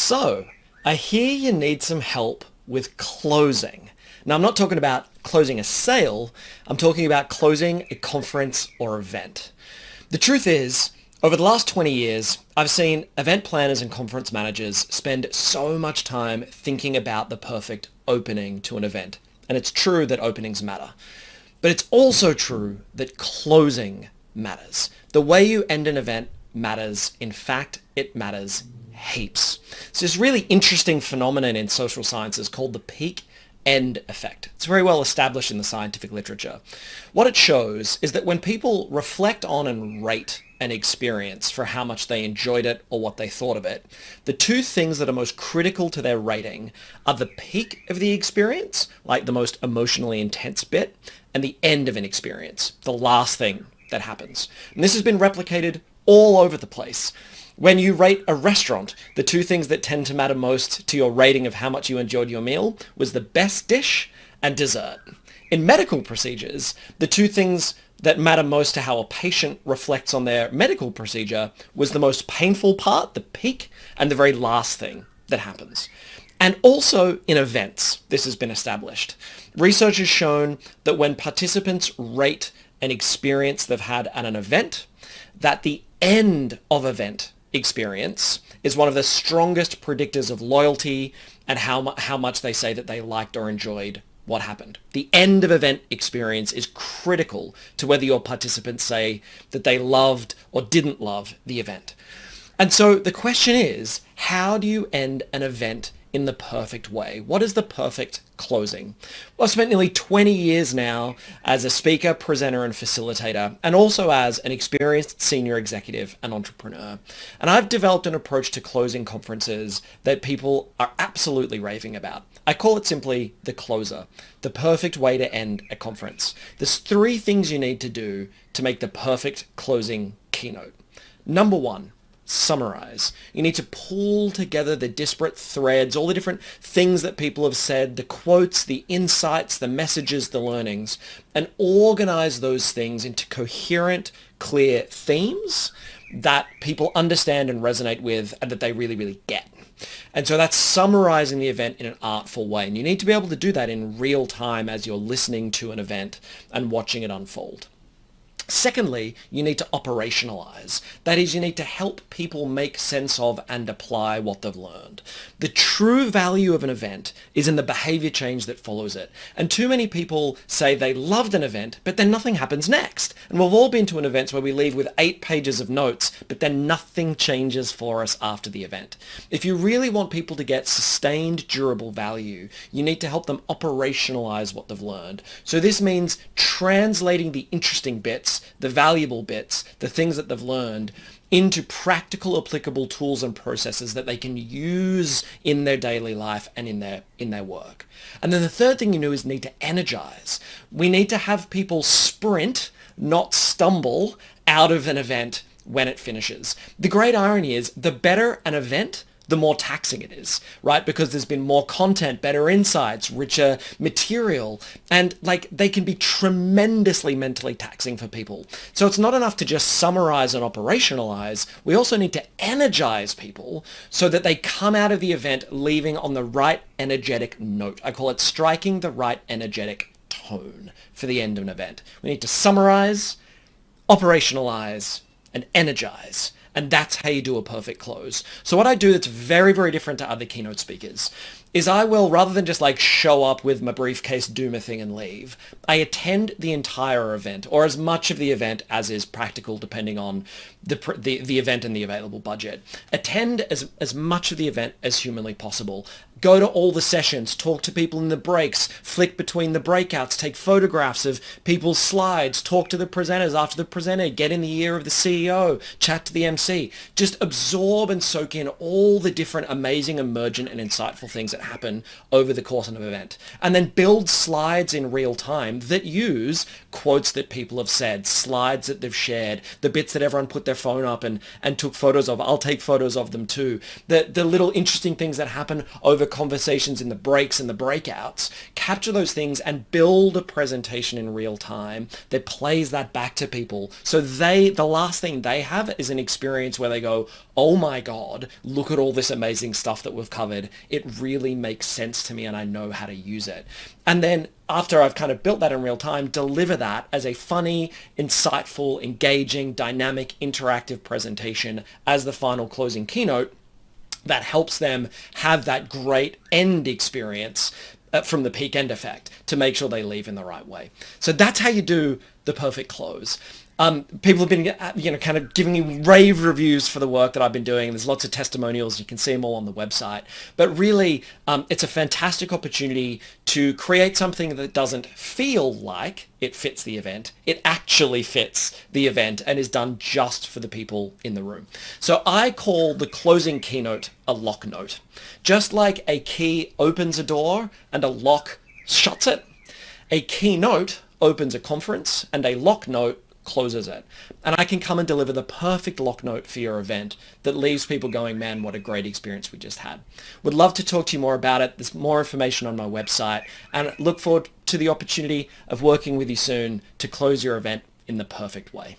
So, I hear you need some help with closing. Now, I'm not talking about closing a sale. I'm talking about closing a conference or event. The truth is, over the last 20 years, I've seen event planners and conference managers spend so much time thinking about the perfect opening to an event. And it's true that openings matter. But it's also true that closing matters. The way you end an event matters. In fact, it matters heaps. It's this really interesting phenomenon in social sciences called the peak end effect. It's very well established in the scientific literature. What it shows is that when people reflect on and rate an experience for how much they enjoyed it or what they thought of it, the two things that are most critical to their rating are the peak of the experience, like the most emotionally intense bit, and the end of an experience, the last thing that happens. And this has been replicated all over the place. When you rate a restaurant, the two things that tend to matter most to your rating of how much you enjoyed your meal was the best dish and dessert. In medical procedures, the two things that matter most to how a patient reflects on their medical procedure was the most painful part, the peak, and the very last thing that happens. And also in events, this has been established. Research has shown that when participants rate an experience they've had at an event, that the end of event experience is one of the strongest predictors of loyalty and how much they say that they liked or enjoyed what happened. The end of event experience is critical to whether your participants say that they loved or didn't love the event. And so the question is, how do you end an event in the perfect way? What is the perfect closing? Well, I've spent nearly 20 years now as a speaker, presenter, and facilitator, and also as an experienced senior executive and entrepreneur. And I've developed an approach to closing conferences that people are absolutely raving about. I call it simply the closer, the perfect way to end a conference. There's three things you need to do to make the perfect closing keynote. Number one, summarize. You need to pull together the disparate threads, all the different things that people have said, the quotes, the insights, the messages, the learnings, and organize those things into coherent, clear themes that people understand and resonate with and that they really, really get. And so that's summarizing the event in an artful way. And you need to be able to do that in real time as you're listening to an event and watching it unfold. Secondly, you need to operationalize. That is, you need to help people make sense of and apply what they've learned. The true value of an event is in the behavior change that follows it. And too many people say they loved an event, but then nothing happens next. And we've all been to an event where we leave with 8 pages of notes, but then nothing changes for us after the event. If you really want people to get sustained, durable value, you need to help them operationalize what they've learned. So this means translating the interesting bits, the valuable bits, the things that they've learned into practical, applicable tools and processes that they can use in their daily life and in their work. And then the third thing you need to energize. We need to have people sprint, not stumble, out of an event when it finishes. The great irony is the better an event, the more taxing it is, right? Because there's been more content, better insights, richer material, and they can be tremendously mentally taxing for people. So it's not enough to just summarize and operationalize. We also need to energize people so that they come out of the event leaving on the right energetic note. I call it striking the right energetic tone for the end of an event. We need to summarize, operationalize, and energize. And that's how you do a perfect close. So what I do that's very, very different to other keynote speakers is I will, rather than just show up with my briefcase, do my thing and leave, I attend the entire event, or as much of the event as is practical depending on the event and the available budget. Attend as much of the event as humanly possible. Go to all the sessions, talk to people in the breaks, flick between the breakouts, take photographs of people's slides, talk to the presenters after the presenter, get in the ear of the CEO, chat to the MC. Just absorb and soak in all the different amazing, emergent, and insightful things that happen over the course of an event. And then build slides in real time that use quotes that people have said, slides that they've shared, the bits that everyone put their phone up and took photos of. I'll take photos of them too. The little interesting things that happen over conversations in the breaks and the breakouts. Capture those things and build a presentation in real time that plays that back to people. So the last thing they have is an experience where they go, oh my God, look at all this amazing stuff that we've covered. It really makes sense to me and I know how to use it. And then after I've kind of built that in real time, deliver that as a funny, insightful, engaging, dynamic, interactive presentation as the final closing keynote that helps them have that great end experience from the peak end effect to make sure they leave in the right way. So that's how you do the perfect close. People have been, kind of giving me rave reviews for the work that I've been doing. There's lots of testimonials. You can see them all on the website. But really, it's a fantastic opportunity to create something that doesn't feel like it fits the event. It actually fits the event and is done just for the people in the room. So I call the closing keynote a lock note. Just like a key opens a door and a lock shuts it, a keynote opens a conference and a lock note closes it. And I can come and deliver the perfect lock note for your event that leaves people going, man, what a great experience we just had. Would love to talk to you more about it. There's more information on my website and look forward to the opportunity of working with you soon to close your event in the perfect way.